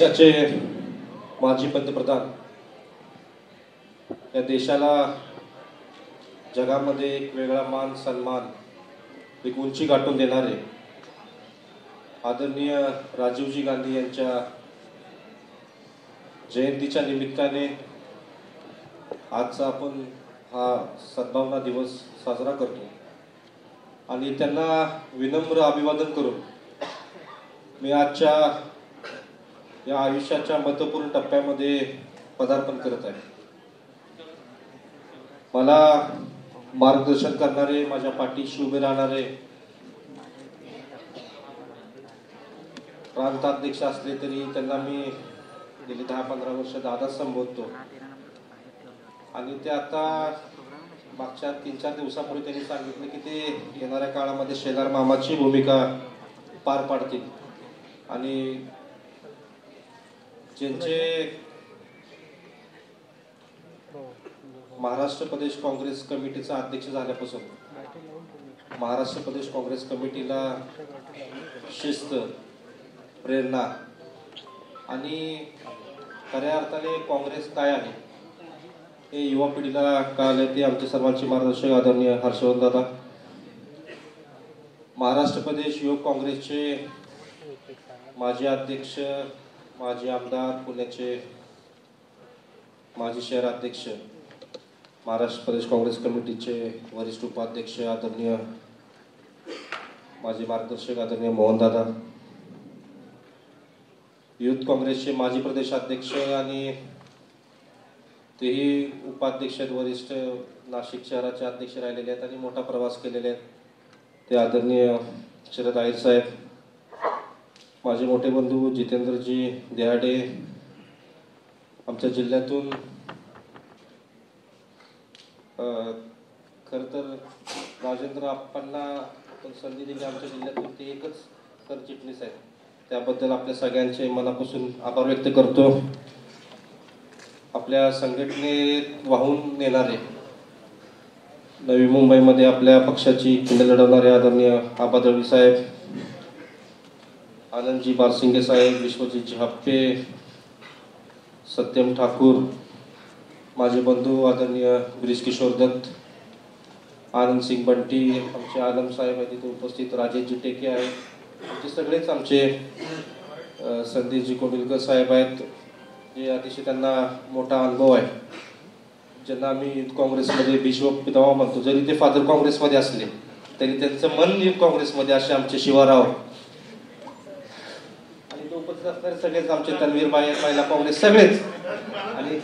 देशाचे माजी पंतप्रधान, या देशाला जगामध्ये एक वेगळा मान सन्मान, एक उंची गाठून देणारे आदरणीय राजीवजी गांधी यांच्या जयंतीच्या निमित्ताने आजचा आपण हा सद्भावना दिवस साजरा करतो आणि त्यांना विनम्र अभिवादन करून मी आजच्या या आयुष्याच्या महत्त्वपूर्ण टप्प्यामध्ये पदार्पण करत आहे. मला मार्गदर्शन करणारे, माझ्या पाठीशी उभे राहणारे प्रांताध्यक्ष असले तरी त्यांना मी गेली 10-15 वर्ष दादाच संबोधतो आणि ते आता मागच्या 3-4 दिवसापूर्वी त्यांनी सांगितलं की ते येणाऱ्या काळामध्ये शेलार मामाची भूमिका पार पाडतील आणि ज्यांचे महाराष्ट्र प्रदेश काँग्रेस कमिटीचा अध्यक्ष झाल्यापासून महाराष्ट्र प्रदेश काँग्रेस कमिटीला शिस्त, प्रेरणा आणि खऱ्या अर्थाने काँग्रेस काय आहे हे युवा पिढीला कळले ते आमचे सर्वांचे मार्गदर्शक आदरणीय हर्षवर्धन दादा, महाराष्ट्र प्रदेश युवक काँग्रेसचे माजी अध्यक्ष, माजी आमदार, पुण्याचे माजी शहर अध्यक्ष, महाराष्ट्र प्रदेश काँग्रेस कमिटीचे वरिष्ठ उपाध्यक्ष आदरणीय माजी मार्गदर्शक आदरणीय मोहन दादा, युथ काँग्रेसचे माजी प्रदेशाध्यक्ष आणि तेही उपाध्यक्ष वरिष्ठ नाशिक शहराचे अध्यक्ष राहिलेले आहेत आणि मोठा प्रवास केलेले आहेत ते आदरणीय शरद आहिर साहेब, माझे मोठे बंधू जितेंद्रजी देहाडे, आमच्या जिल्ह्यातून खरं तर राजेंद्र आप्पांना आपण संधी दिली आमच्या जिल्ह्यातून, ते एकच सरचिटणीस आहेत, त्याबद्दल आपल्या सगळ्यांचे मनापासून आभार व्यक्त करतो. आपल्या संघटनेत वाहून नेणारे, नवी मुंबईमध्ये आपल्या पक्षाची खिंड लढवणारे आदरणीय आबा दळवी साहेब, आनंदजी बारसिंगे साहेब, विश्वजितजी हप्पे, सत्यम ठाकूर, माझे बंधू आदरणीय ब्रिज किशोर दत्त, आनंद सिंग बंटी, आमचे आलम साहेब आहेत तिथे उपस्थित, राजेशजी टेके आहेत, आमचे सगळेच आमचे संदीपजी कोंडिलकर साहेब आहेत जे अतिशय त्यांना मोठा अनुभव आहे, ज्यांना आम्ही युथ काँग्रेसमध्ये भीष्म पितामह म्हणतो. जरी ते फादर काँग्रेसमध्ये असले तरी त्यांचं मन युथ काँग्रेसमध्ये, असे आमचे शिवाराव आणि तो उपस्थित असणारे सगळेच आमचे तन्वीर बाई, महिला काँग्रेस सगळेच आणि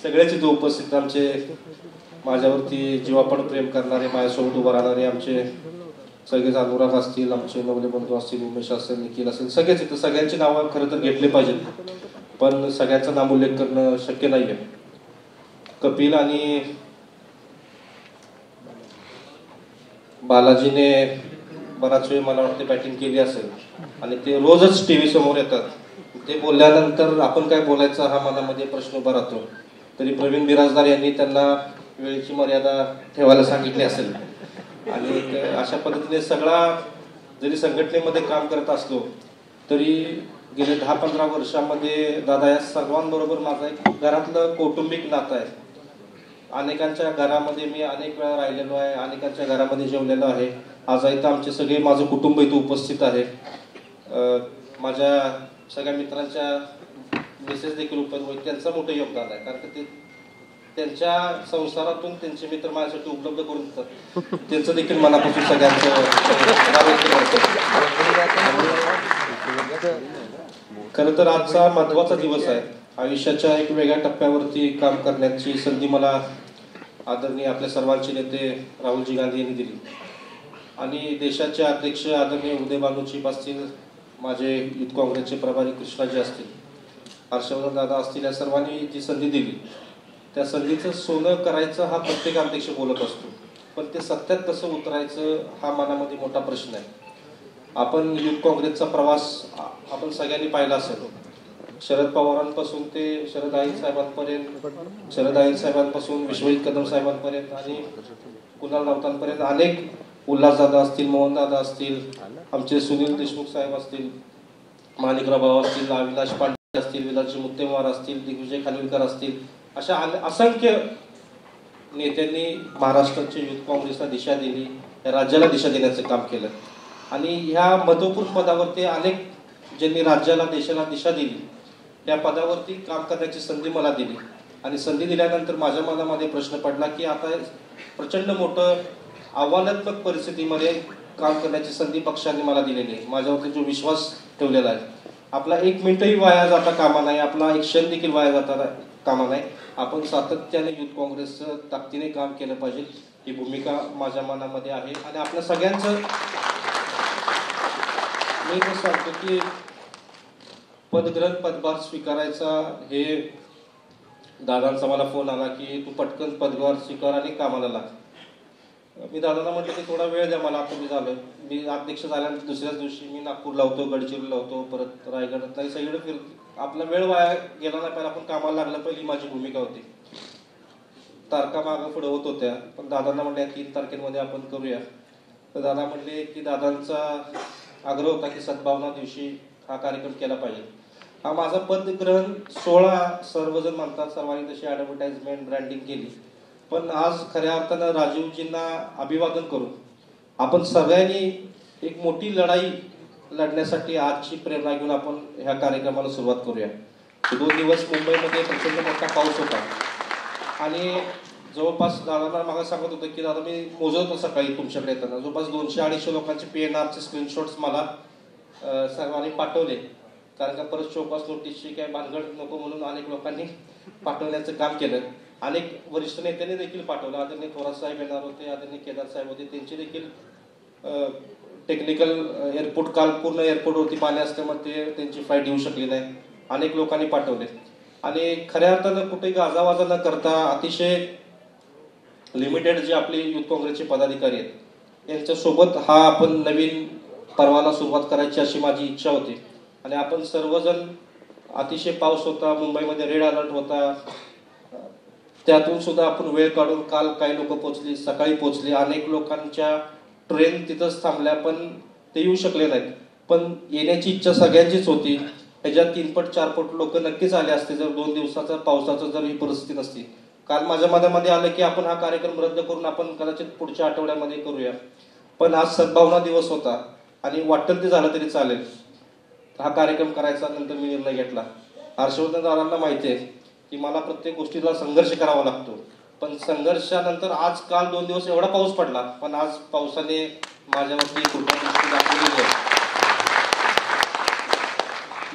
सगळ्याच इथं उपस्थित आमचे माझ्यावरती जीवापण प्रेम करणारे, माझ्यासोबत उभं राहणारे आमचे सगळेच अनुराग असतील, आमचे नवले बंधू असतील, उमेश असेल, निखिल असेल, सगळेच इथं. सगळ्यांची नावं खरं तर घेतली पाहिजेत पण सगळ्यांचा नामोल्लेख करणं शक्य नाहीये. कपिल आणि बालाजीने बराच वेळ मला वाटते बॅटिंग केली असेल आणि ते रोजच टीव्ही समोर येतात. ते बोलल्यानंतर आपण काय बोलायचं हा मनामध्ये प्रश्न उभा राहतो. तरी प्रवीण बिराजदार यांनी त्यांना वेळेची मर्यादा ठेवायला सांगितली असेल आणि अशा पद्धतीने सगळा जरी संघटनेमध्ये काम करत असलो तरी गेले 10-15 वर्षामध्ये दादा या सर्वांबरोबर माझं एक घरातलं कौटुंबिक नातं आहे. अनेकांच्या घरामध्ये मी अनेक वेळा राहिलेलो आहे, अनेकांच्या घरामध्ये जेवलेलो आहे. आज इथं आमचे सगळे माझं कुटुंब इथं उपस्थित आहे. माझ्या सगळ्या मित्रांच्या मिसेस देखील उपस्थित, त्यांचं मोठं योगदान आहे कारण ते त्यांच्या संसारातून त्यांचे मित्र माझ्यासाठी उपलब्ध करून देतात. त्यांचं देखील मनापासून सगळ्यांचं. खरं तर आजचा महत्त्वाचा दिवस आहे. आयुष्याच्या एक वेगळ्या टप्प्यावरती काम करण्याची संधी मला आदरणीय आपल्या सर्वांचे नेते राहुलजी गांधी यांनी दिली आणि देशाचे अध्यक्ष आदरणीय उदय भानूजी असतील, माझे युथ काँग्रेसचे प्रभारी कृष्णाजी असतील, हर्षवर्धन दादा असतील, या सर्वांनी जी संधी दिली त्या संधीचं सोनं करायचं हा प्रत्येक अध्यक्ष बोलत असतो पण ते सत्यात कसं उतरायचं हा मनामध्ये मोठा प्रश्न आहे. आपण युथ काँग्रेसचा प्रवास आपण सगळ्यांनी पाहिला असेल. शरद पवारांपासून ते शरद आहिर साहेबांपर्यंत, शरद आहिर साहेबांपासून विश्वजित कदम साहेबांपर्यंत आणि कुणाल राऊतांपर्यंत अनेक, उल्हासदादा असतील, मोहनदादा असतील, आमचे सुनील देशमुख साहेब असतील, माणिकराव भाऊ असतील, अविनाश पांडे असतील, विलासजी मुत्तेमवार असतील, दिग्विजय खानविलकर असतील, अशा असंख्य नेत्यांनी महाराष्ट्राच्या युथ काँग्रेसला दिशा दिली, या राज्याला दिशा देण्याचं काम केलं. आणि ह्या महत्त्वपूर्ण पदावरती अनेक ज्यांनी राज्याला देशाला दिशा दिली त्या पदावरती काम करण्याची संधी मला दिली. आणि संधी दिल्यानंतर माझ्या मनामध्ये प्रश्न पडला की आता प्रचंड मोठं आव्हानात्मक परिस्थितीमध्ये काम करण्याची संधी पक्षाने मला दिलेली आहे. माझ्यावरती जो विश्वास ठेवलेला आहे, आपला एक मिनिटही वाया जाता कामा नाही, आपला एक क्षण देखील वाया जाता कामा नाही. आपण सातत्याने युथ काँग्रेसचं ताकदीने काम केलं पाहिजे, ही भूमिका माझ्या मनामध्ये आहे. आणि आपल्या सगळ्यांचं मी तर सांगतो की पदग्रहण पदभार स्वीकारायचा, हे दादांचा मला फोन आला की तू पटकन पदभार स्वीकार आणि कामाला लाग. मी दादांना म्हटलं की थोडा वेळ द्या मला, आता मी झालं, मी अध्यक्ष झाल्यानंतर दुसऱ्याच दिवशी मी नागपूरला होतो, गडचिरोलीला होतो, परत रायगडात नाही, सगळीकडे फिर आपला वेळ वाया गेला नाही पाहिजे, आपण कामाला लागलं पहिली माझी भूमिका होती. तारखा मागं पुढे होत होत्या, पण दादांना म्हणले 3 तारखेमध्ये आपण करूया. तर दादा म्हणले की दादांचा आग्रह होता की सद्भावना दिवशी हा कार्यक्रम केला पाहिजे. हा माझा पदग्रहण सोहळा सर्वजण म्हणतात, सर्वांनी तशी ॲडव्हर्टाइजमेंट ब्रँडिंग केली, पण आज खऱ्या अर्थानं राजीवजींना अभिवादन करून आपण सगळ्यांनी एक मोठी लढाई लढण्यासाठी आजची प्रेरणा घेऊन आपण ह्या कार्यक्रमाला सुरुवात करूया. 2 दिवस मुंबईमध्ये प्रचंड मोठा पाऊस होता आणि जवळपास दादांना मागं सांगत होतं की दादा मी मोजत होतो सकाळी तुमच्याकडे येताना जवळपास 200-250 लोकांचे PNRचे स्क्रीनशॉट्स मला सर्वांनी पाठवले, कारण का परत शोकॉस नोटीसची काय भानगड नको म्हणून अनेक लोकांनी पाठवण्याचं काम केलं. अनेक वरिष्ठ नेत्यांनी देखील पाठवलं. आदरणीय थोरात साहेब येणार होते, आदरणीय केदार साहेब होते, त्यांचे देखील टेक्निकल एअरपोर्ट काल पूर्ण एअरपोर्टवरती पाणी असल्यामुळे त्यांची फ्लाईट येऊ शकली नाही. अनेक लोकांनी पाठवले आणि खऱ्या अर्थानं कुठे गाजावाजा न करता अतिशय लिमिटेड जे आपले युथ काँग्रेसचे पदाधिकारी आहेत यांच्यासोबत हा आपण नवीन पर्वाला सुरुवात करायची अशी माझी इच्छा होती. आणि आपण सर्वजण, अतिशय पाऊस होता, मुंबईमध्ये रेड अलर्ट होता, त्यातून सुद्धा आपण वेळ काढून काल काही लोक पोहोचली, सकाळी पोहोचली, अनेक लोकांच्या ट्रेन तिथंच थांबल्या पण ते येऊ शकले नाहीत. पण येण्याची इच्छा सगळ्यांचीच होती. ह्याच्यात 3 पट 4 पट लोक नक्कीच आले असते जर 2 दिवसाचा पावसाचं जर ही परिस्थिती नसती. काल माझ्या मनामध्ये आलं की आपण हा कार्यक्रम रद्द करून आपण कदाचित पुढच्या आठवड्यामध्ये करूया, पण आज सद्भावना दिवस होता आणि वाटेल ते झालं तरी चालेल, हा कार्यक्रम करायचा. नंतर मी निर्णय घेतला. हर्षवर्धन दादांना माहिती आहे की मला प्रत्येक गोष्टीला संघर्ष करावा लागतो, पण संघर्षानंतर आज काल 2 दिवस एवढा पाऊस पडला, पण आज पावसाने माझ्यावरती कृपादृष्टी दाखवली आहे.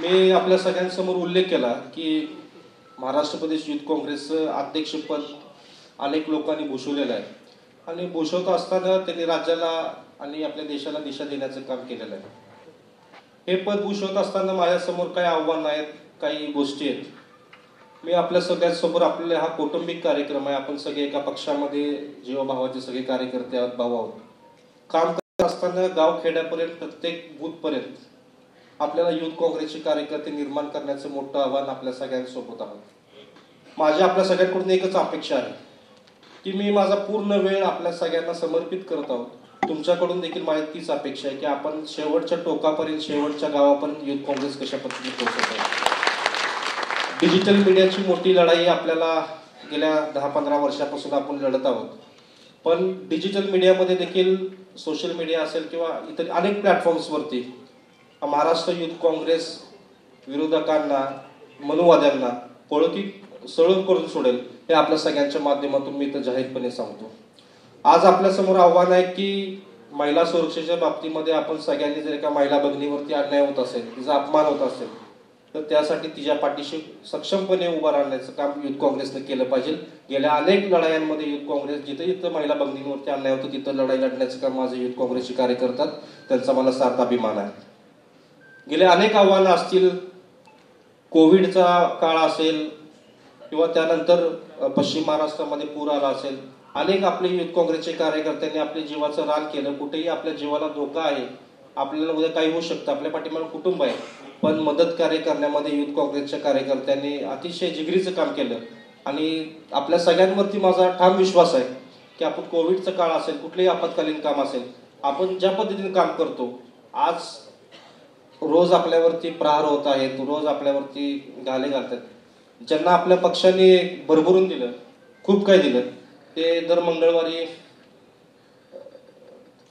मी आपल्या सगळ्यांसमोर उल्लेख केला की महाराष्ट्र प्रदेश युथ काँग्रेसचं अध्यक्षपद अनेक लोकांनी भूषवलेलं आहे आणि भूषवत असताना त्यांनी राज्याला आणि आपल्या देशाला दिशा देण्याचं काम केलेलं आहे. हे पद भूषवत असताना माझ्यासमोर काही आव्हानं आहेत, काही गोष्टी आहेत. मी आपल्या सगळ्यांसमोर, आपल्याला हा कौटुंबिक कार्यक्रम आहे, आपण सगळे एका पक्षामध्ये जीवाभावाचे सगळे कार्यकर्ते आहोत, भाऊ आहोत. काम करत असताना गाव खेड्यापर्यंत प्रत्येक बूथपर्यंत आपल्याला युथ काँग्रेसचे कार्यकर्ते निर्माण करण्याचं मोठं आव्हान आपल्या सगळ्यांसोबत आहे. माझी आपल्या सगळ्यांकडून एकच अपेक्षा आहे की मी माझा पूर्ण वेळ आपल्या सगळ्यांना समर्पित करत आहोत. तुमच्याकडून देखील माझी तीच अपेक्षा आहे की आपण शेवटच्या टोकापर्यंत, शेवटच्या गावापर्यंत युथ काँग्रेस कशा पद्धतीने पोहोचत आहे. डिजिटल मीडियाची मोठी लढाई आपल्याला गेल्या 10-15 वर्षापासून आपण लढत आहोत, पण डिजिटल मीडियामध्ये देखील सोशल मीडिया असेल किंवा इतर अनेक प्लॅटफॉर्म्सवरती महाराष्ट्र युथ काँग्रेस विरोधकांना, मनुवाद्यांना पळकी सळून करून सोडेल, हे आपल्या सगळ्यांच्या माध्यमातून मी तर जाहीरपणे सांगतो. आज आपल्यासमोर आव्हान आहे की महिला सुरक्षेच्या बाबतीमध्ये आपण सगळ्यांनी जर एका महिला भगिनीवरती अन्याय होत असेल, तिचा अपमान होत असेल, तर त्यासाठी तिच्या पाठीशी सक्षमपणे उभा राहण्याचं काम युथ काँग्रेसने केलं पाहिजे. गेल्या अनेक लढायांमध्ये युथ काँग्रेस जिथं जिथं महिला भगिनींवरती अन्याय होतो तिथं लढाई लढण्याचं काम माझे युथ काँग्रेसचे कार्यकर्ते, त्यांचा मला सार्थ अभिमान आहे. गेले अनेक आव्हानं असतील, कोविडचा काळ असेल किंवा त्यानंतर पश्चिम महाराष्ट्रामध्ये पूर आला असेल, अनेक आपले युथ काँग्रेसचे कार्यकर्त्यांनी आपल्या जीवाचं रान केलं. कुठेही आपल्या जीवाला धोका आहे, आपल्याला उद्या काही होऊ शकतं, आपल्या पाठीमागे कुटुंब आहे, पण मदत कार्य करण्यामध्ये युथ काँग्रेसच्या कार्यकर्त्यांनी अतिशय जिगरीचं काम केलं. आणि आपल्या सगळ्यांवरती माझा ठाम विश्वास आहे की आपण कोविडचा काळ असेल, कुठलेही आपत्कालीन काम असेल, आपण ज्या पद्धतीने काम करतो, आज रोज आपल्यावरती प्रहार होत आहेत, रोज आपल्यावरती घाले घालतात. ज्यांना आपल्या पक्षाने भरभरून दिलं, खूप काही दिलं, ते दर मंगळवारी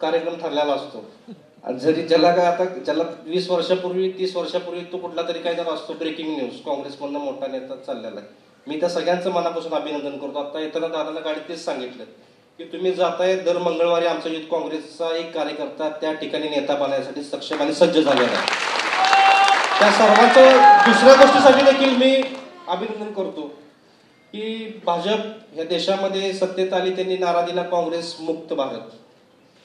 कार्यक्रम ठरलेला असतो. आणि जरी ज्याला काय आता ज्याला 20 वर्षापूर्वी 30 वर्षापूर्वी तो कुठला तरी काय जर असतो ब्रेकिंग न्यूज, काँग्रेसमधनं मोठा नेता चाललेला आहे. मी त्या सगळ्यांचं मनापासून अभिनंदन करतो. आता येताना दादांना गाडीत तेच सांगितलं की तुम्ही जाताय, दर मंगळवारी आमचा युथ काँग्रेसचा एक कार्यकर्ता त्या ठिकाणी नेता बनण्यासाठी सक्षम आणि सज्ज झालेला आहे. त्या सर्वांचं दुसऱ्या गोष्टीसाठी देखील मी अभिनंदन करतो की भाजप या देशामध्ये सत्तेत आली, त्यांनी नारा दिला काँग्रेस मुक्त भारत,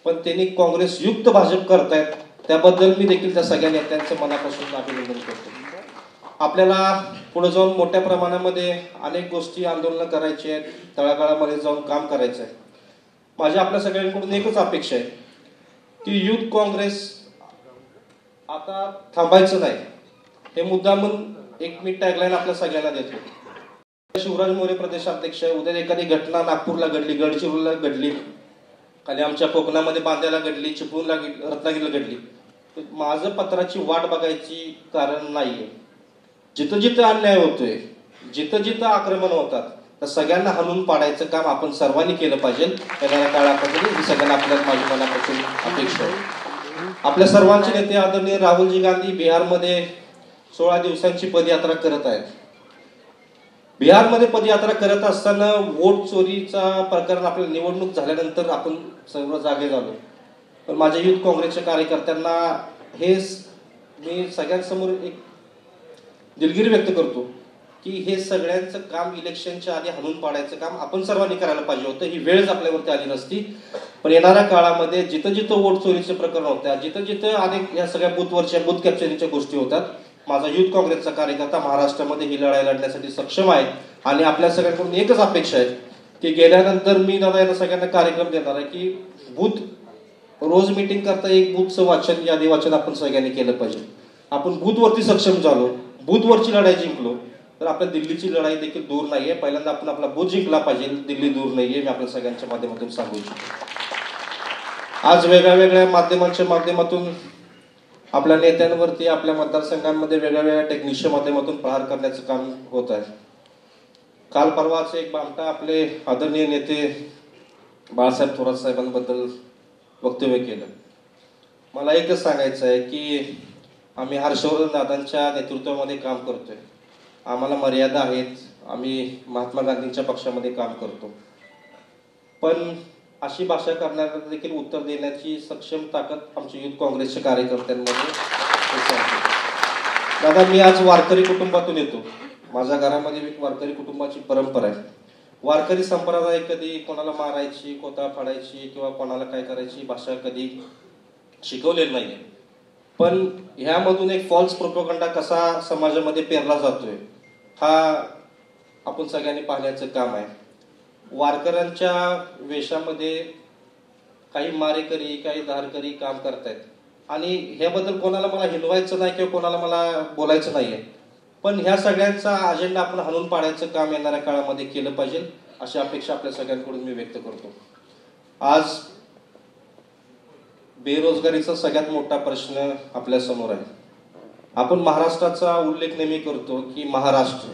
पण त्यांनी काँग्रेस युक्त भाजप करतायत. त्याबद्दल मी देखील त्या सगळ्या नेत्यांचं मनापासून अभिनंदन करतो. आपल्याला पुढे जाऊन मोठ्या प्रमाणामध्ये अनेक गोष्टी आंदोलन करायची आहेत, तळागाळामध्ये जाऊन काम करायचं आहे. माझी आपल्या सगळ्यांकडून एकच अपेक्षा आहे की युथ काँग्रेस आता थांबायचं नाही. हे मुद्दामून एक मी टॅगलाईन आपल्या सगळ्यांना देतो. शिवराज मोरे प्रदेशाध्यक्ष, उद्या एखादी घटना नागपूरला घडली, गडचिरोलीला घडली, खाली आमच्या कोकणामध्ये बांद्याला घडली, चिपळूणला रत्नागिरीला घडली, माझं पत्राची वाट बघायची कारण नाहीये. जिथं जिथं अन्याय होतोय, जिथं जिथं आक्रमण होतात, तर सगळ्यांना हाणून पाडायचं काम आपण सर्वांनी केलं पाहिजे. येणाऱ्या काळामध्ये ही सगळ्यांना आपल्या माझ्या मनापासून अपेक्षा आहे. आपल्या सर्वांचे नेते आदरणीय राहुलजी गांधी बिहारमध्ये 16 दिवसांची पदयात्रा करत आहेत. बिहारमध्ये पदयात्रा करत असताना वोट चोरीचा प्रकरण आपल्याला निवडणूक झाल्यानंतर आपण सर्व जागे झालो. पण माझ्या युथ काँग्रेसच्या कार्यकर्त्यांना हे मी सगळ्यांसमोर एक दिलगिरी व्यक्त करतो की हे सगळ्यांचं काम इलेक्शनच्या आधी हाणून पाडायचं काम आपण सर्वांनी करायला पाहिजे होतं. ही वेळच आपल्यावरती आली नसती. पण येणाऱ्या काळामध्ये जिथं जिथं वोट चोरीचे प्रकरण होतात, जिथं जिथं अनेक या सगळ्या बूथ कॅप्चरिंगच्या गोष्टी होतात, माझा युथ काँग्रेसचा कार्यकर्ता महाराष्ट्रामध्ये ही लढाई लढण्यासाठी सक्षम आहे. आणि आपल्या सगळ्यांकडून एकच अपेक्षा आहे की गेल्यानंतर मी दादा यांना सगळ्यांना कार्यक्रम देणार आहे की बूथ रोज मीटिंग करता एक बूथचं वाचन, यादी वाचन आपण सगळ्यांनी केलं पाहिजे. आपण बूथवरती सक्षम झालो, बूथवरची लढाई जिंकलो, तर आपल्या दिल्लीची लढाई देखील दूर नाहीये. पहिल्यांदा आपण आपला बूथ जिंकला पाहिजे, दिल्ली दूर नाहीये. मी आपल्या सगळ्यांच्या माध्यमातून सांगू इच्छितो. आज वेगळ्या माध्यमांच्या माध्यमातून आपल्या नेत्यांवरती आपल्या मतदारसंघांमध्ये वेगळ्या टेक्निकच्या माध्यमातून प्रहार करण्याचं काम होत आहे. काल परवाच एक बामटा आपले आदरणीय नेते बाळासाहेब थोरात साहेबांबद्दल वक्तव्य केलं. मला एकच सांगायचं आहे की आम्ही हर्षवर्धन दादांच्या नेतृत्वामध्ये काम करतोय. आम्हाला मर्यादा आहेत. आम्ही महात्मा गांधींच्या पक्षामध्ये काम करतो. पण अशी भाषा करणाऱ्यांना देखील उत्तर देण्याची सक्षम ताकद आमच्या युथ काँग्रेसच्या कार्यकर्त्यांमध्ये. दादा, मी आज वारकरी कुटुंबातून येतो. माझ्या घरामध्ये एक वारकरी कुटुंबाची परंपरा आहे. वारकरी संप्रदाय कधी कोणाला मारायची, कोथा फाडायची किंवा कोणाला काय करायची भाषा कधी शिकवलेली नाहीये. पण ह्यामधून एक फॉल्स प्रोपगंडा कसा समाजामध्ये पेरला जातोय हा आपण सगळ्यांनी पाहण्याचं काम आहे. वारकऱ्यांच्या वेशामध्ये काही मारेकरी, काही धारकरी काम करतायत आणि ह्याबद्दल कोणाला मला हिंदवायचं नाही किंवा कोणाला मला बोलायचं नाहीये. पण ह्या सगळ्यांचा अजेंडा आपण हाणून पाडायचं काम येणाऱ्या काळामध्ये केलं पाहिजे, अशी अपेक्षा आपल्या सगळ्यांकडून मी व्यक्त करतो. आज बेरोजगारीचा सगळ्यात मोठा प्रश्न आपल्या समोर आहे. आपण महाराष्ट्राचा उल्लेख नेहमी करतो की महाराष्ट्र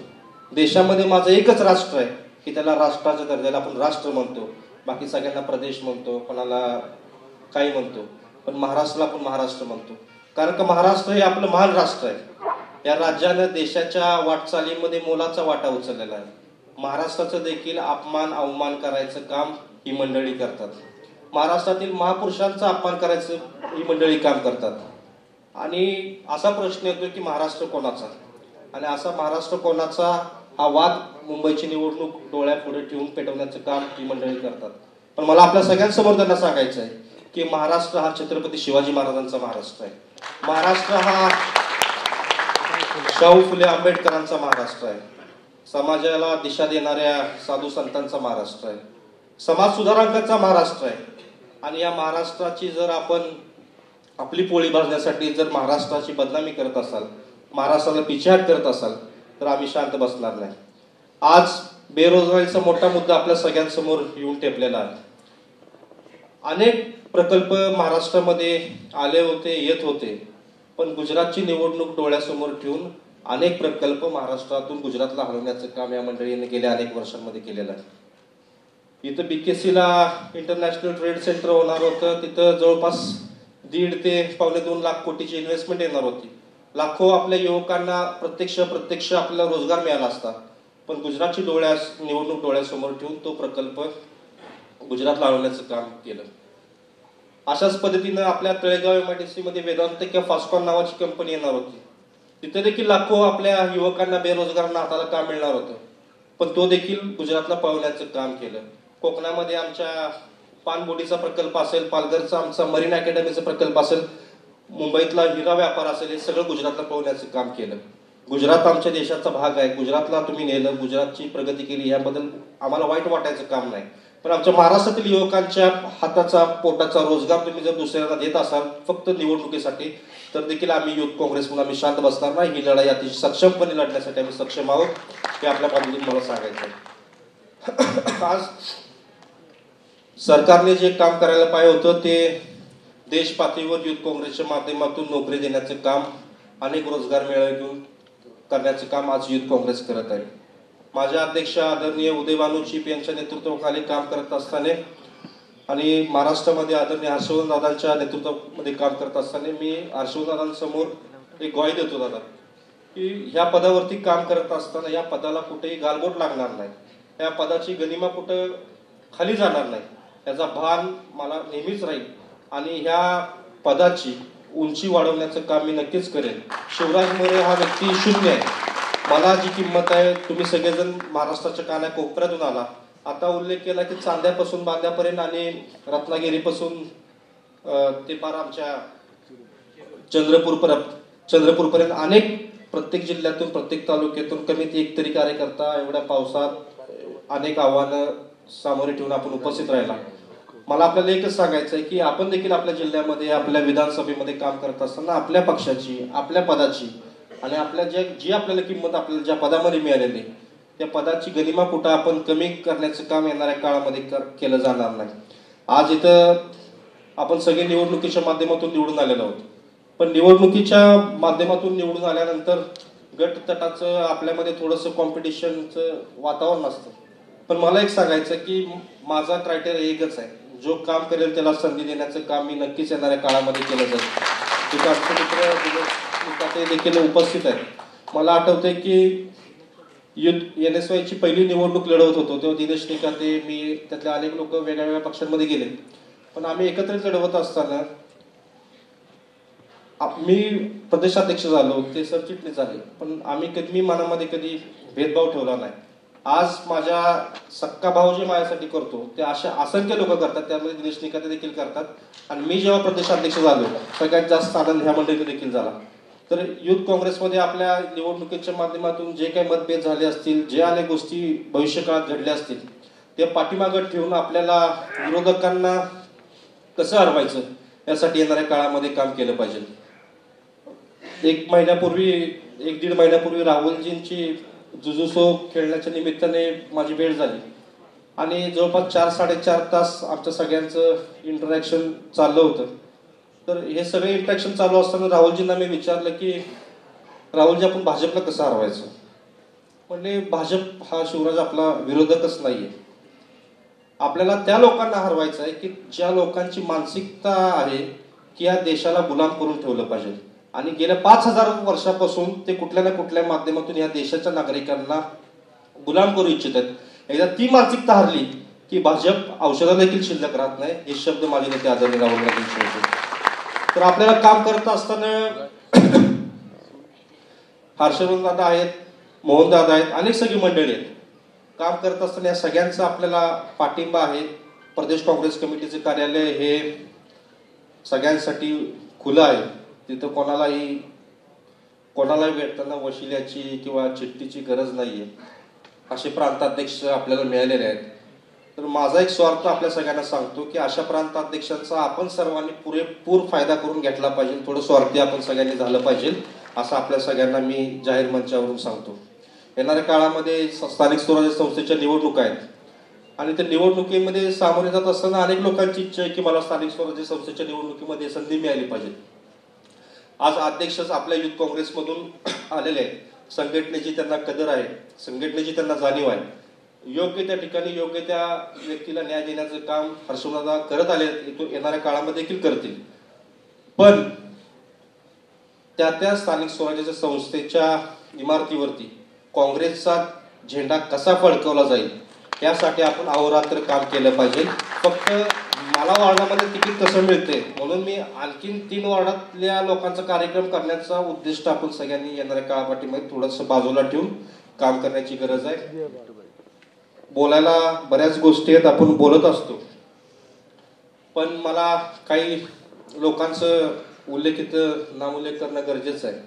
देशामध्ये माझं एकच राष्ट्र आहे की त्याला राष्ट्राच्या दर्जाला आपण राष्ट्र म्हणतो. बाकी सगळ्यांना प्रदेश म्हणतो, कोणाला काही म्हणतो, पण महाराष्ट्राला आपण महाराष्ट्र म्हणतो. कारण का महाराष्ट्र हे आपलं महान राष्ट्र आहे. या राज्यानं देशाच्या वाटचालीमध्ये मोलाचा वाटा उचललेला आहे. महाराष्ट्राचं देखील अपमान अवमान करायचं काम ही मंडळी करतात. महाराष्ट्रातील महापुरुषांचा अपमान करायचं ही मंडळी काम करतात. आणि असा प्रश्न येतो की महाराष्ट्र कोणाचा, आणि असा महाराष्ट्र कोणाचा हा वाद मुंबईची निवडणूक डोळ्यापुढे ठेवून पेटवण्याचं काम ही मंडळी करतात. पण मला आपल्या सगळ्यांसमोर त्यांना सांगायचं आहे की महाराष्ट्र हा छत्रपती शिवाजी महाराजांचा महाराष्ट्र आहे. महाराष्ट्र हा शाहू फुले आंबेडकरांचा महाराष्ट्र आहे. समाजाला दिशा देणाऱ्या साधू संतांचा महाराष्ट्र आहे. समाज सुधारकांचा महाराष्ट्र आहे. आणि या महाराष्ट्राची जर आपण आपली पोळी भाजण्यासाठी जर महाराष्ट्राची बदनामी करत असाल, महाराष्ट्राला पिछेहाट करत असाल, तर आम्ही शांत बसणार नाही. आज बेरोजगारीचा मोठा मुद्दा आपल्या सगळ्यांसमोर येऊन टेपलेला आहे. अनेक प्रकल्प महाराष्ट्रामध्ये आले होते, येत होते, पण गुजरातची निवडणूक डोळ्यासमोर ठेवून अनेक प्रकल्प महाराष्ट्रातून गुजरातला हलवण्याचं काम या मंडळीने गेल्या अनेक वर्षांमध्ये केलेलं आहे. इथं BKCला इंटरनॅशनल ट्रेड सेंटर होणार होतं, तिथं जवळपास 1.5 ते 2.25 लाख कोटीची इन्व्हेस्टमेंट येणार होती. लाखो आपल्या युवकांना प्रत्यक्ष आपल्याला रोजगार मिळाला असता. पण गुजरातची निवडणूक डोळ्यासमोर ठेवून तो प्रकल्प गुजरातला आणण्याचं काम केलं. अशाच पद्धतीनं आपल्या तळेगाव MIDC मध्ये वेदांत किंवा फॉस्कॉन नावाची कंपनी येणार होती. तिथे देखील लाखो आपल्या युवकांना बेरोजगारांना हाताला काम मिळणार होतं, पण तो देखील गुजरातला पळवण्याचं काम केलं. कोकणामध्ये आमच्या पानबोडीचा प्रकल्प असेल, पालघरचा आमचा मरीन अकॅडमीचा प्रकल्प असेल, मुंबईतला हिरा व्यापार असेल, हे सगळं गुजरातला पळवण्याचं काम केलं. गुजरात आमच्या देशाचा भाग आहे. गुजरातला तुम्ही नेलं, गुजरातची प्रगती केली, याबद्दल आम्हाला वाईट वाटायचं काम नाही. पण आमच्या महाराष्ट्रातील युवकांच्या हाताचा पोटाचा रोजगार तुम्ही जर दुसऱ्यांना देत असाल फक्त निवडणुकीसाठी, तर देखील आम्ही युथ काँग्रेस म्हणून आम्ही शांत बसणार नाही. ही लढाई अतिशय सक्षमपणे लढण्यासाठी आम्ही सक्षम आहोत, हे आपल्या बाजूने मला सांगायचं आहे. आज सरकारने जे काम करायला पाहिजे होतं ते देश पातळीवर युथ काँग्रेसच्या माध्यमातून नोकरी देण्याचं काम, अनेक रोजगार मेळावे घेऊन करण्याचं काम आज युथ काँग्रेस करत आहे. माझ्या अध्यक्ष आदरणीय उदयभानू चिप यांच्या नेतृत्वाखाली काम करत असताना आणि महाराष्ट्रामध्ये आदरणीय हर्षवर्धन दादांच्या नेतृत्वामध्ये काम करत असताना मी हर्षवर्धन दादांसमोर एक ग्वाही देतो दादा, की ह्या पदावरती काम करत असताना या पदाला कुठेही गालबोट लागणार नाही, या पदाची गनिमा कुठं खाली जाणार नाही, याचा भान मला नेहमीच राहील आणि ह्या पदाची उंची वाढवण्याचं काम मी नक्कीच करेन. शिवराज मोरे हा व्यक्ती शून्य आहे, मला जी किंमत आहे, तुम्ही सगळेजण महाराष्ट्राच्या कानाकोपऱ्यातून आला. आता उल्लेख केला की चांद्यापासून बांद्यापर्यंत आणि रत्नागिरीपासून ते पार आमच्या चंद्रपूरपर्यंत अनेक प्रत्येक जिल्ह्यातून प्रत्येक तालुक्यातून कमीत एक तरी कार्यकर्ता एवढ्या पावसात अनेक आव्हानं सामोरे ठेवून आपण उपस्थित राहिला. मला आपल्याला एकच सांगायचं आहे की आपण देखील आपल्या जिल्ह्यामध्ये आपल्या विधानसभेमध्ये काम करत असताना आपल्या पक्षाची, आपल्या पदाची आणि आपल्या जी आपल्याला किंमत आपल्याला ज्या पदामध्ये मिळालेली त्या पदाची गनिमा कुठं आपण कमी करण्याचं काम येणाऱ्या काळामध्ये केलं जाणार नाही. आज इथं आपण सगळे निवडणुकीच्या माध्यमातून निवडून आलेलो आहोत, पण निवडणुकीच्या माध्यमातून निवडून आल्यानंतर गट तटाचं आपल्यामध्ये थोडंसं कॉम्पिटिशनचं वातावरण असतं. पण मला एक सांगायचं की माझा क्रायटेरिया एकच आहे, जो काम करेल त्याला संधी देण्याचं काम मी नक्कीच येणाऱ्या काळामध्ये केलं जाईल. तिथं आमचे मित्र देखील उपस्थित आहेत. मला आठवतंय की NSY ची पहिली निवडणूक लढवत होतो तेव्हा दिनेश निकाते, मी, त्यातले अनेक लोक वेगळ्या वेगळ्या पक्षांमध्ये गेले, पण आम्ही एकत्रित लढवत असताना मी प्रदेशाध्यक्ष झालो, ते सरचिटणीस झाले, पण मी मनामध्ये कधी भेदभाव ठेवला नाही. आज माझ्या सक्का भाऊ जे माझ्यासाठी करतो ते अशा असंख्य लोक करतात, त्यामध्ये दिनेश निकाते देखील करतात. आणि मी जेव्हा प्रदेशाध्यक्ष झालो सगळ्यात जास्त आनंद ह्या मंडळीने देखील झाला. तर युथ काँग्रेसमध्ये आपल्या निवडणुकीच्या माध्यमातून जे काही मतभेद झाले असतील, जे अनेक गोष्टी भविष्यकाळात घडल्या असतील, ते पाठीमागं ठेवून आपल्याला विरोधकांना कसं हरवायचं यासाठी येणाऱ्या काळामध्ये काम केलं पाहिजे. 1-1.5 महिन्यापूर्वी राहुलजींची जुजुत्सू खेळण्याच्या निमित्ताने माझी भेट झाली आणि जवळपास 4-4.5 तास आमच्या सगळ्यांचं इंटरॅक्शन चाललं होतं. तर हे सगळे इंटरॅक्शन चालू असताना राहुलजींना मी विचारलं की राहुलजी, आपण भाजपला कसं हरवायचं? म्हणजे भाजप हा शिवराज आपला विरोधकच नाहीये, आपल्याला त्या लोकांना हरवायचं आहे की ज्या लोकांची मानसिकता आहे की या देशाला गुलाम करून ठेवलं पाहिजे आणि गेल्या 5000 वर्षापासून ते कुठल्या ना कुठल्या माध्यमातून या देशाच्या नागरिकांना गुलाम करू इच्छित आहेत. एकदा ती मानसिकता हरली की भाजप औषधा देखील शिल्लक राहत नाही. हे शब्द माझे नेते आदरणीय राहुल गांधी होते. तर आपल्याला काम करत असताना हर्षवर्धन दादा आहेत, मोहन दादा आहेत, अनेक सगळी मंडळी आहेत. काम करत असताना या सगळ्यांचा आपल्याला पाठिंबा आहे. प्रदेश काँग्रेस कमिटीचे कार्यालय हे सगळ्यांसाठी खुलं आहे. तिथं कोणालाही भेटताना वशिल्याची किंवा चिठ्ठीची गरज नाहीये. असे प्रांताध्यक्ष आपल्याला मिळालेले आहेत. तर माझा एक स्वार्थ आपल्या सगळ्यांना सांगतो की अशा प्रांताध्यक्षांचा आपण सर्वांनी पुरेपूर फायदा करून घेतला पाहिजे. थोडं स्वार्थी आपण सगळ्यांनी झालं पाहिजे असं आपल्या सगळ्यांना मी जाहीर मंचावरून सांगतो. येणाऱ्या काळामध्ये स्थानिक स्वराज्य संस्थेच्या निवडणुका आहेत आणि त्या निवडणुकीमध्ये सामोरे जात असताना अनेक लोकांची इच्छा आहे की मला स्थानिक स्वराज्य संस्थेच्या निवडणुकीमध्ये संधी मिळाली पाहिजे. आज अध्यक्षच आपल्या युथ काँग्रेसमधून आलेले आहेत. संघटनेची त्यांना कदर आहे, संघटनेची त्यांना जाणीव आहे. योग्य त्या ठिकाणी योग्य त्या व्यक्तीला न्याय देण्याचं काम हर्षवर्धनदादा करत आले, येणाऱ्या काळामध्ये देखील करतील. पण त्या स्थानिक स्वराज्याच्या संस्थेच्या इमारतीवरती काँग्रेसचा झेंडा कसा फडकवला जाईल यासाठी आपण अहोरात्र काम केलं पाहिजे. फक्त मला वार्डामध्ये तिकीट कसं मिळते म्हणून मी आणखीन 3 वार्डातल्या लोकांचा कार्यक्रम करण्याचा उद्दिष्ट आपण सगळ्यांनी येणाऱ्या काळापाठीमध्ये थोडंसं बाजूला ठेवून काम करण्याची गरज आहे. बोलायला बऱ्याच गोष्टी आहेत, आपण बोलत असतो, पण मला काही लोकांचं उल्लेखित नामोल्लेख करणं गरजेचं आहे.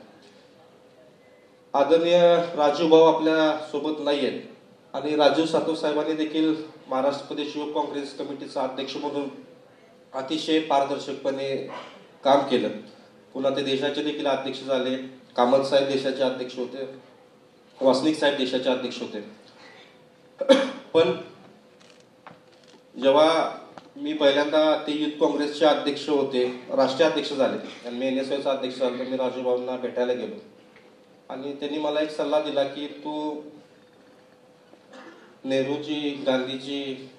आदरणीय राजू भाऊ आपल्या सोबत नाही आहेत आणि राजू सातव साहेबांनी देखील महाराष्ट्र प्रदेश युवक काँग्रेस कमिटीचा अध्यक्ष म्हणून अतिशय पारदर्शकपणे काम केलं. पुन्हा ते देशाचे देखील अध्यक्ष झाले. कामत साहेब देशाचे अध्यक्ष होते, वासनिक साहेब देशाचे अध्यक्ष होते. पण जेव्हा मी पहिल्यांदा ते युथ काँग्रेसचे अध्यक्ष होते, राष्ट्रीय अध्यक्ष झाले आणि मी NSYचा अध्यक्ष झालो, मी राजू भाऊंना भेटायला गेलो आणि त्यांनी मला एक सल्ला दिला की तू नेहरूजी, गांधीजी,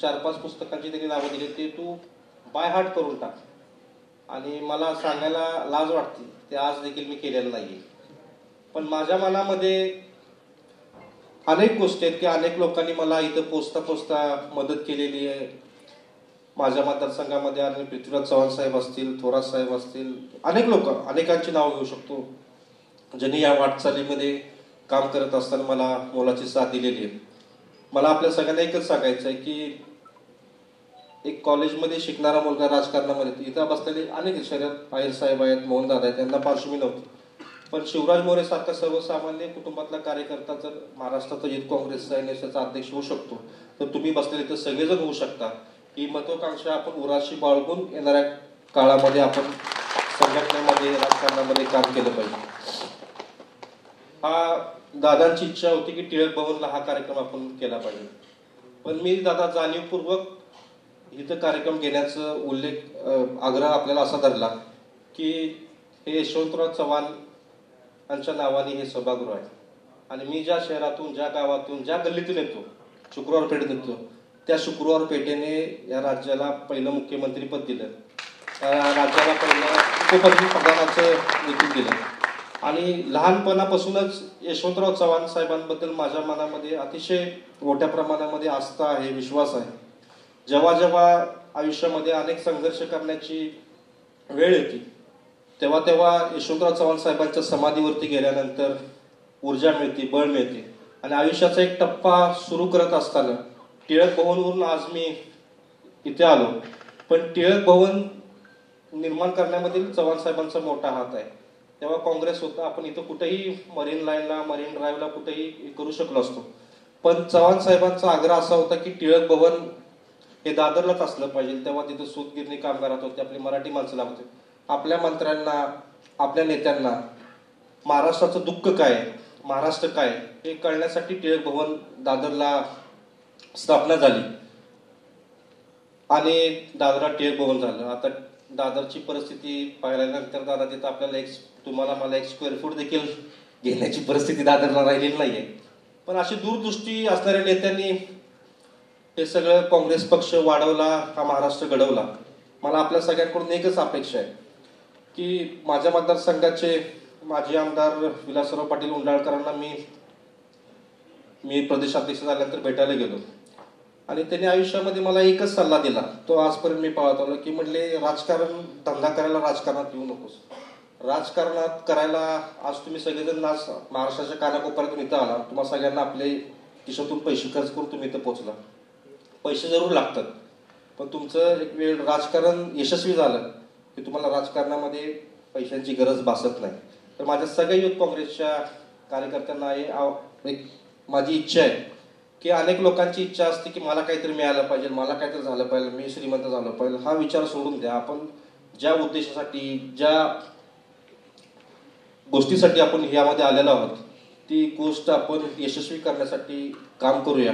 4-5 पुस्तकांची त्यांनी नावं दिली, ते तू बाय हार्ट करून टाक. आणि मला सांगायला लाज वाटते, ते आज देखील मी केलेलं नाहीये. पण माझ्या मनामध्ये अनेक गोष्टी आहेत की अनेक लोकांनी मला इथं पोचता मदत केलेली आहे. माझ्या मतदारसंघामध्ये आणि पृथ्वीराज चव्हाण साहेब असतील, थोरात साहेब असतील, अनेक लोक, अनेकांची नाव घेऊ शकतो ज्यांनी या वाटचालीमध्ये काम करत असताना मला मोलाची साथ दिलेली आहे. मला आपल्या सगळ्यांना एकच सांगायचं आहे की एक कॉलेजमध्ये शिकणारा मुलगा राजकारणामध्ये, इथं बसलेले अनेक शहरात आयर साहेब आहेत, मोहन दादा आहेत, त्यांना पार्श्वभूमी नव्हती. पण शिवराज मोरे सारखा सर्वसामान्य कुटुंबातला कार्यकर्ता जर महाराष्ट्राचा युथ काँग्रेसचा NSYचा अध्यक्ष होऊ शकतो, तर तुम्ही बसलेले तर सगळेजण होऊ शकता. ही महत्वाकांक्षा आपण उराशी बाळगून येणाऱ्या काळामध्ये आपण संघटनेमध्ये, राजकारणामध्ये काम केलं पाहिजे. हा दादांची इच्छा होती की टिळक भवनला हा कार्यक्रम आपण केला पाहिजे. पण मी दादा जाणीवपूर्वक इथं कार्यक्रम घेण्याचा आग्रह आपल्याला असा धरला की हे यशवंतराव चव्हाण यांच्या नावाने हे सभागृह आहे आणि मी ज्या शहरातून, ज्या गावातून, ज्या गल्लीतून येतो, शुक्रवार पेठेत येतो, त्या शुक्रवार पेठेने या राज्याला पहिलं मुख्यमंत्रीपद दिलं, या राज्याला पहिलं उपप्रधानाचं देखील दिलं. आणि लहानपणापासूनच यशवंतराव चव्हाण साहेबांबद्दल माझ्या मनामध्ये अतिशय मोठ्या प्रमाणामध्ये आस्था आहे, विश्वास आहे. जेव्हा जेव्हा आयुष्यामध्ये अनेक संघर्ष करण्याची वेळ येते, तेव्हा तेव्हा यशवंतराव चव्हाण साहेबांच्या समाधीवरती गेल्यानंतर ऊर्जा मिळते, बळ मिळते. आणि आयुष्याचा एक टप्पा सुरू करत असताना टिळक भवनवरून आज मी इथे आलो, पण टिळक भवन निर्माण करण्यामध्ये चव्हाण साहेबांचा मोठा हात आहे. तेव्हा काँग्रेस होता, आपण इथं कुठेही मरीन लाईनला, मरीन ड्राईव्हला कुठेही करू शकलो असतो. पण चव्हाण साहेबांचा आग्रह असा होता की टिळक भवन हे दादरलाच असलं पाहिजे. तेव्हा तिथं सूतगिरणी कामगारात होते, आपली मराठी माणसं लागते. आपल्या मंत्र्यांना, आपल्या नेत्यांना महाराष्ट्राचं दुःख काय, महाराष्ट्र काय हे कळण्यासाठी टिळक भवन दादरला स्थापना झाली आणि दादरात टिळक भवन झालं. आता दादरची परिस्थिती पाहिल्यानंतर दादा तिथं आपल्याला तुम्हाला मला 1 स्क्वेअर फूट देखील घेण्याची परिस्थिती दादरला राहिलेली नाहीये. पण अशी दूरदृष्टी असणाऱ्या नेत्यांनी हे सगळं काँग्रेस पक्ष वाढवला, हा महाराष्ट्र घडवला. मला आपल्या सगळ्यांकडून एकच अपेक्षा आहे की माझ्या मतदारसंघाचे माजी आमदार विलासराव पाटील उंडाळकरांना मी प्रदेशाध्यक्ष झाल्यानंतर भेटायला गेलो आणि त्यांनी आयुष्यामध्ये मला एकच सल्ला दिला, तो आजपर्यंत मी पाळत आलो, की म्हणले राजकारण धंदा करायला राजकारणात येऊ नकोस. राजकारणात करायला आज तुम्ही सगळेजण आज महाराष्ट्राच्या कानाकोपऱ्यातून इथं आला, तुम्हाला सगळ्यांना आपले खिशातून पैसे खर्च करून तुम्ही इथं पोहोचला. पैसे जरूर लागतात, पण तुमचं एक वेळ राजकारण यशस्वी झालं की तुम्हाला राजकारणामध्ये पैशांची गरज भासत नाही. तर माझ्या सगळ्या युथ काँग्रेसच्या कार्यकर्त्यांना एक माझी इच्छा आहे की अनेक लोकांची इच्छा असते की मला काहीतरी मिळालं पाहिजे, मला काहीतरी झालं पाहिजे, मी श्रीमंत झालं पाहिजे. हा विचार सोडून द्या. आपण ज्या उद्देशासाठी, ज्या गोष्टीसाठी आपण यामध्ये आलेलो आहोत, ती गोष्ट आपण यशस्वी करण्यासाठी काम करूया.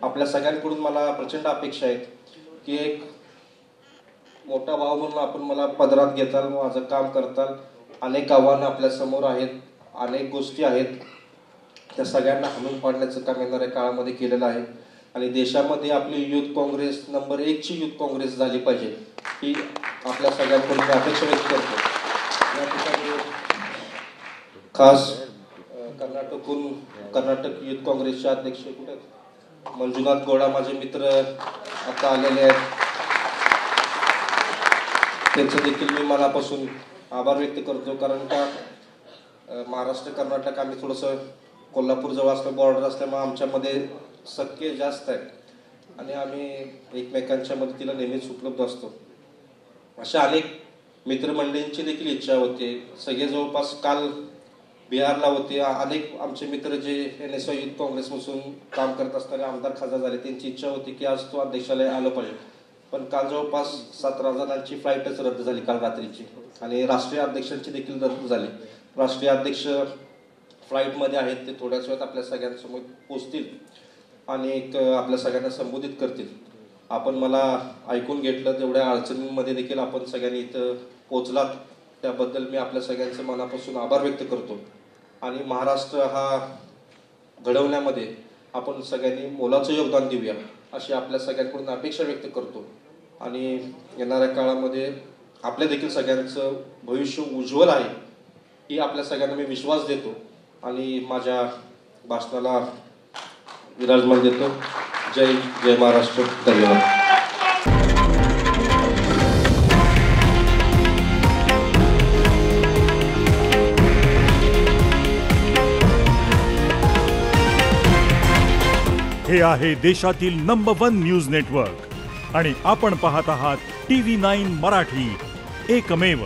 आपल्या सगळ्यांकडून मला प्रचंड अपेक्षा आहेत की एक मोठा भाव म्हणून आपण मला पदरात घेताल, माझं काम करताल. अनेक आव्हानं आपल्या समोर आहेत, अनेक गोष्टी आहेत, त्या सगळ्यांना हाणून पाडण्याचं काम येणाऱ्या काळामध्ये केलेलं आहे. आणि देशामध्ये आपली युथ काँग्रेस नंबर 1 ची युथ काँग्रेस झाली पाहिजे ही आपल्या सगळ्यांकडून मी अपेक्षा व्यक्त करतो. या ठिकाणी खास कर्नाटक युथ काँग्रेसचे अध्यक्ष कुठे मंजुनाथ गौडा माझे मित्र आता आलेले आहेत, त्यांचं देखील मी मनापासून आभार व्यक्त करतो. कारण का महाराष्ट्र कर्नाटक आम्ही थोडंसं कोल्हापूर जवळ असलं, बॉर्डर असल्यामुळे आमच्यामध्ये सख्य जास्त आहे आणि आम्ही एकमेकांच्या मदतीला नेहमीच उपलब्ध असतो. अशा अनेक मित्रमंडळींची देखील इच्छा होती. सगळे जवळपास काल बिहारला होते. अनेक आमचे मित्र जे NSY युथ काँग्रेसपासून काम करत असणारे आमदार खासदार झाले, त्यांची इच्छा होती की आज तो अध्यक्षालय आलं पाहिजे. पण काल जवळपास 17 जणांची फ्लाईटच रद्द झाली काल रात्रीची आणि राष्ट्रीय अध्यक्षांची देखील रद्द झाली. राष्ट्रीय अध्यक्ष फ्लाईटमध्ये आहेत, ते थोड्याच वेळात आपल्या सगळ्यांसमोर पोचतील आणि आपल्या सगळ्यांना संबोधित करतील. आपण मला ऐकून घेतलं, तेवढ्या अडचणींमध्ये देखील आपण सगळ्यांनी इथं पोचलात, त्याबद्दल मी आपल्या सगळ्यांचं मनापासून आभार व्यक्त करतो. आणि महाराष्ट्र हा घडवण्यामध्ये आपण सगळ्यांनी मोलाचं योगदान देऊया अशी आपल्या सगळ्यांकडून अपेक्षा व्यक्त करतो. आणि येणाऱ्या काळामध्ये आपल्या देखील सगळ्यांचं भविष्य उज्ज्वल आहे ही आपल्या सगळ्यांना मी विश्वास देतो आणि माझ्या भाषणाला विराजमान देतो. जय महाराष्ट्र. धन्यवाद. हे आहे देशातील नंबर 1 न्यूज नेटवर्क आणि आपण पाहत आहात TV9 मराठी, एकमेव.